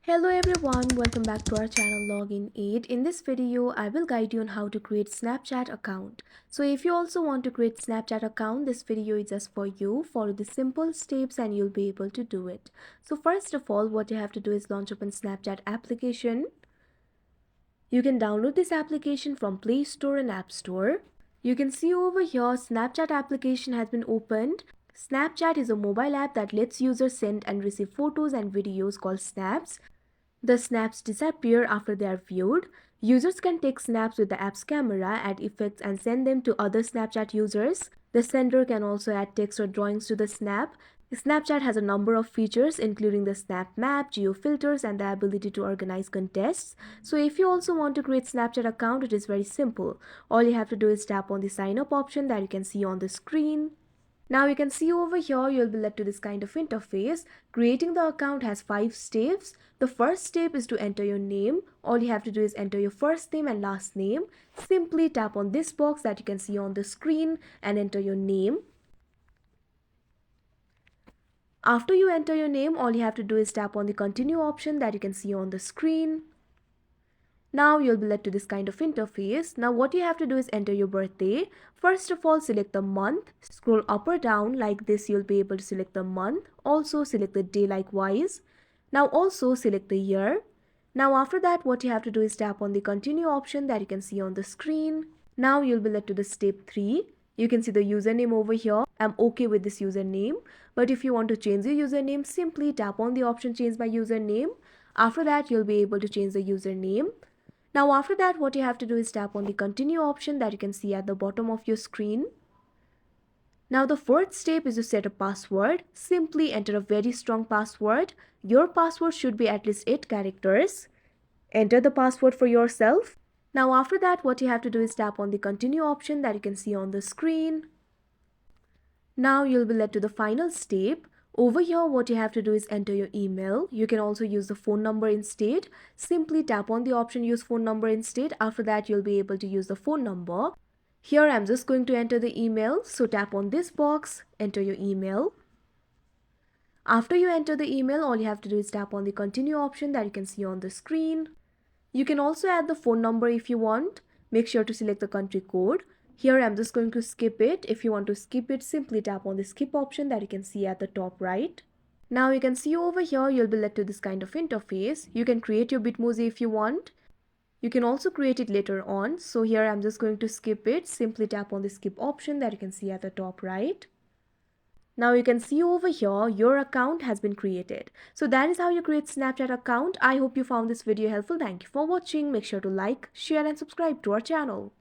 Hello everyone, welcome back to our channel Login 8. In this video, I will guide you on how to create Snapchat account. So if you also want to create Snapchat account, this video is just for you. Follow the simple steps and you'll be able to do it. So first of all, what you have to do is launch open Snapchat application. You can download this application from Play Store and App Store. You can see over here Snapchat application has been opened. Snapchat is a mobile app that lets users send and receive photos and videos called snaps. The snaps disappear after they are viewed. Users can take snaps with the app's camera, add effects and send them to other Snapchat users. The sender can also add text or drawings to the snap. Snapchat has a number of features including the snap map, geo filters and the ability to organize contests. So if you also want to create Snapchat account, it is very simple. All you have to do is tap on the sign up option that you can see on the screen. Now you can see over here you'll be led to this kind of interface. Creating the account has 5 steps. The first step is to enter your name. All you have to do is enter your first name and last name. Simply tap on this box that you can see on the screen and enter your name. After you enter your name, all you have to do is tap on the continue option that you can see on the screen. Now you'll be led to this kind of interface. Now what you have to do is enter your birthday. First of all, select the month. Scroll up or down like this, you'll be able to select the month. Also select the day likewise. Now also select the year. Now after that, what you have to do is tap on the continue option that you can see on the screen. Now you'll be led to the step 3. You can see the username over here. I'm okay with this username. But if you want to change your username, simply tap on the option change my username. After that, you'll be able to change the username. Now after that, what you have to do is tap on the continue option that you can see at the bottom of your screen. Now the fourth step is to set a password. Simply enter a very strong password. Your password should be at least 8 characters. Enter the password for yourself. Now after that, what you have to do is tap on the continue option that you can see on the screen. Now you'll be led to the final step. Over here, what you have to do is enter your email. You can also use the phone number instead. Simply tap on the option use phone number instead. After that, you'll be able to use the phone number. Here, I'm just going to enter the email. So tap on this box, enter your email. After you enter the email, all you have to do is tap on the continue option that you can see on the screen. You can also add the phone number if you want. Make sure to select the country code. Here I'm just going to skip it. If you want to skip it, simply tap on the skip option that you can see at the top right. Now you can see over here you'll be led to this kind of interface. You can create your Bitmoji if you want. You can also create it later on. So here I'm just going to skip it. Simply tap on the skip option that you can see at the top right. Now you can see over here your account has been created. So that is how you create Snapchat account. I hope you found this video helpful. Thank you for watching. Make sure to like, share and subscribe to our channel.